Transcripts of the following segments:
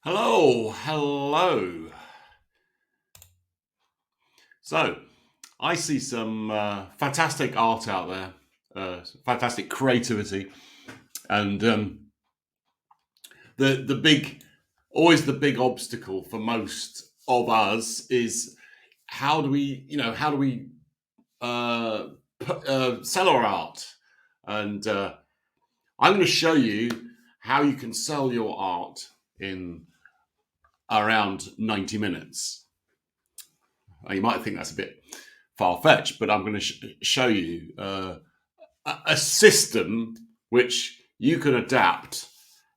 Hello. So, I see some fantastic art out there, fantastic creativity, and the big, always the big obstacle for most of us is how do we uh, sell our art, and I'm going to show you how you can sell your art in around 90 minutes. You might think that's a bit far fetched, but I'm going to show you a system which you can adapt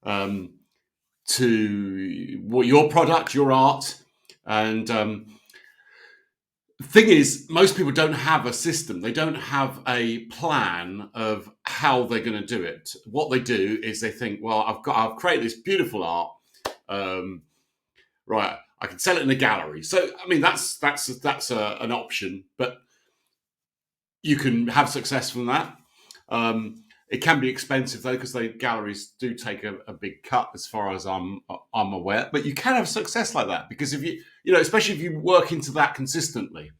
um, to what your product, your art. And the thing is, most people don't have a system. They don't have a plan of how they're going to do it. What they do is they think, well, I've created this beautiful art. Um, right, I can sell it in a gallery. So I mean, that's an option, but you can have success from that. It can be expensive though, because the galleries do take a big cut, as far as I'm aware. But you can have success like that because if especially if you work into that consistently,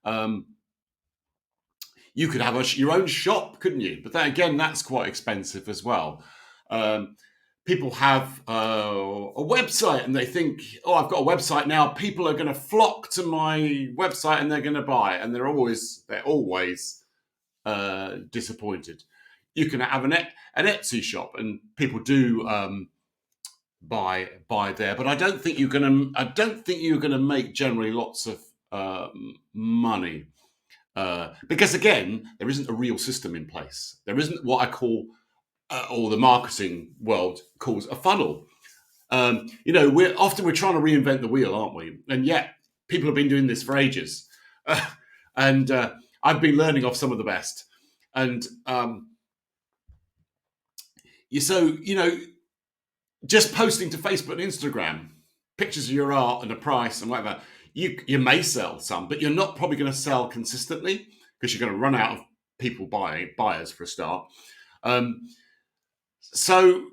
um, you could have your own shop, couldn't you? But then again, that's quite expensive as well. Um, People have a website and they think, oh, I've got a website now. People are going to flock to my website and they're going to buy it, and they're always disappointed. You can have an Etsy shop, and people do buy there, but I don't think you're gonna make generally lots of money because again, there isn't a real system in place. There isn't what I call, or the marketing world calls, a funnel. We're trying to reinvent the wheel, aren't we? And yet, people have been doing this for ages, and I've been learning off some of the best. And just posting to Facebook and Instagram pictures of your art and a price and whatever, you may sell some, but you're not probably going to sell consistently because you're going to run out of people buyers for a start. So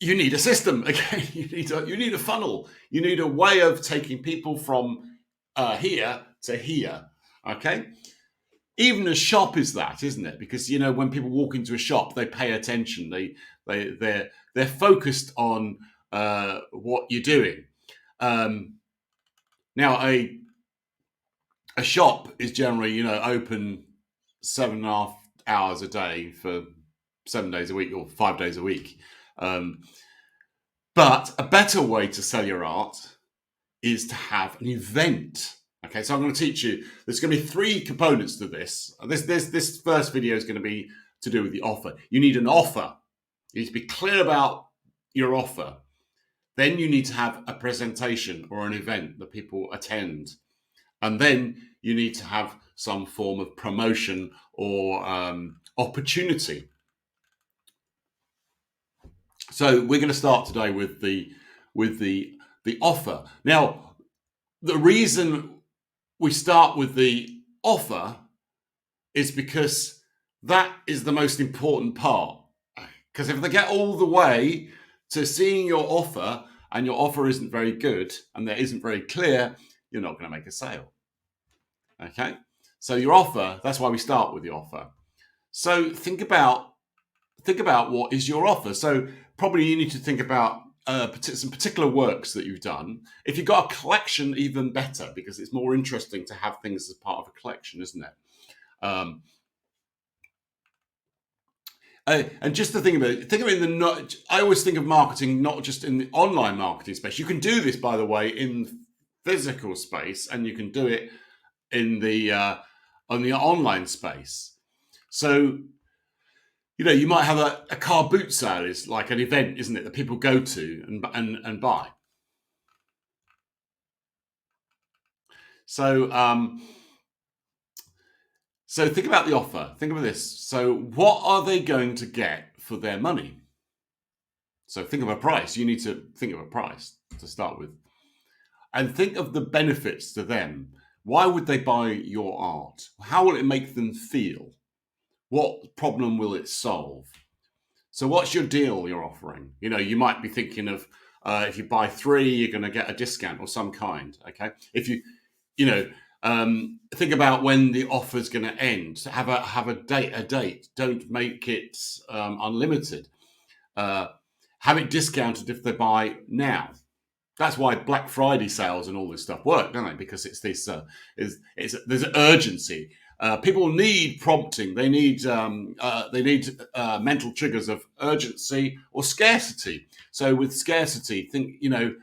you need a system again. You need a funnel. You need a way of taking people from here to here. Okay. Even a shop is that, isn't it? Because when people walk into a shop, they pay attention. They're focused on what you're doing. Now, a shop is generally open 7.5 hours a day for 7 days a week or 5 days a week. But a better way to sell your art is to have an event. Okay, so I'm going to teach you. There's going to be three components to this. This first video is going to be to do with the offer. You need an offer. You need to be clear about your offer. Then you need to have a presentation or an event that people attend. And then you need to have some form of promotion or opportunity. So we're going to start today with the offer. Now, the reason we start with the offer is because that is the most important part. Because if they get all the way to seeing your offer and your offer isn't very good and that isn't very clear, you're not going to make a sale. Okay? So your offer, that's why we start with the offer. So think about what is your offer. So probably you need to think about some particular works that you've done. If you've got a collection, even better, because it's more interesting to have things as part of a collection, isn't it? And just to think of it I always think of marketing not just in the online marketing space. You can do this, by the way, in physical space, and you can do it in the on the online space. So you might have a car boot sale is like an event, isn't it, that people go to and buy. So think about the offer. Think about this. So what are they going to get for their money? So think of a price. You need to think of a price to start with. And think of the benefits to them. Why would they buy your art? How will it make them feel? What problem will it solve? So what's your deal you're offering? You know, you might be thinking of if you buy 3, you're going to get a discount or some kind. Okay, if you know, think about when the offer's going to end. Have a date. Don't make it unlimited. Have it discounted if they buy now. That's why Black Friday sales and all this stuff work, don't they? Because it's this, there's urgency. People need prompting. They need mental triggers of urgency or scarcity. So with scarcity, think, you know,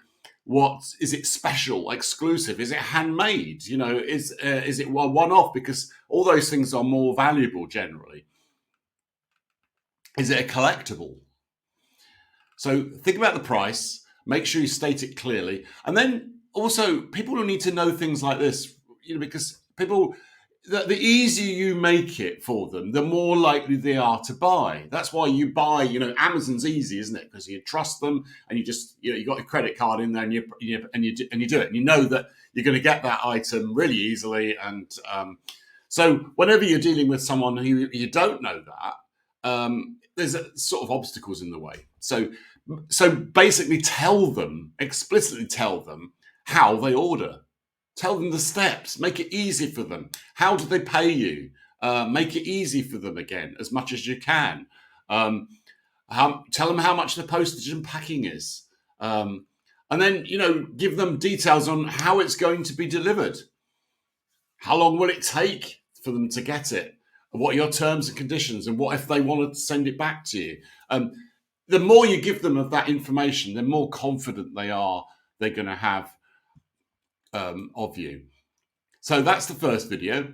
what is it special, exclusive? Is it handmade? You know, is it one-off? Because all those things are more valuable generally. Is it a collectible? So think about the price. Make sure you state it clearly. And then also people will need to know things like this, you know, because people, the easier you make it for them, the more likely they are to buy. That's why you buy, you know, Amazon's easy, isn't it? Because you trust them and you just, you know, you got your credit card in there and you do it, and you know that you're going to get that item really easily. And so whenever you're dealing with someone who you don't know that, there's sort of obstacles in the way. So basically explicitly tell them how they order. Tell them the steps. Make it easy for them. How do they pay you? Make it easy for them again, as much as you can. Tell them how much the postage and packing is. And then, you know, give them details on how it's going to be delivered. How long will it take for them to get it? What are your terms and conditions? And what if they want to send it back to you? The more you give them of that information, the more confident they're going to have of you. So that's the first video.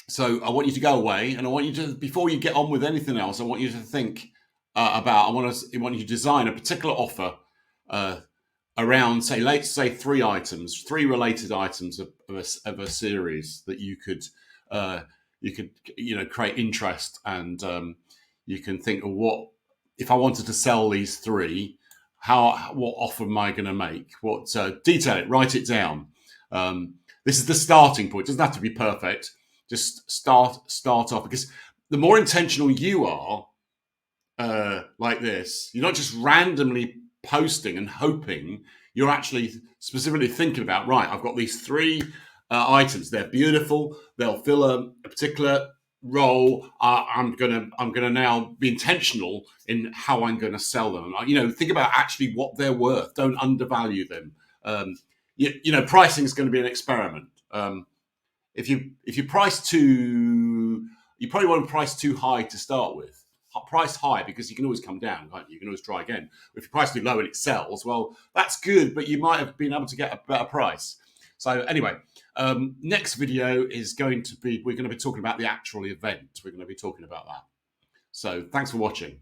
So I want you to go away, and I want you to, before you get on with anything else, I want you to think about, I want you to design a particular offer around, say, let's say 3 items, 3 related items of a series that you could you know, create interest, and you can think of what, if I wanted to sell these 3, what offer am I going to make? Detail it, write it down. This is the starting point. It doesn't have to be perfect. Just start off, because the more intentional you are, like this, you're not just randomly posting and hoping. You're actually specifically thinking about, right, I've got these 3 items. They're beautiful. They'll fill a particular role. I'm gonna now be intentional in how I'm going to sell them. You know, think about actually what they're worth. Don't undervalue them. You know, pricing is going to be an experiment. If you price you probably want to price too high to start with. Price high because you can always come down, right? You can always try again. If you price too low and it sells, well, that's good, but you might have been able to get a better price. So anyway, next video is going to be, we're going to be talking about the actual event. We're going to be talking about that. So thanks for watching.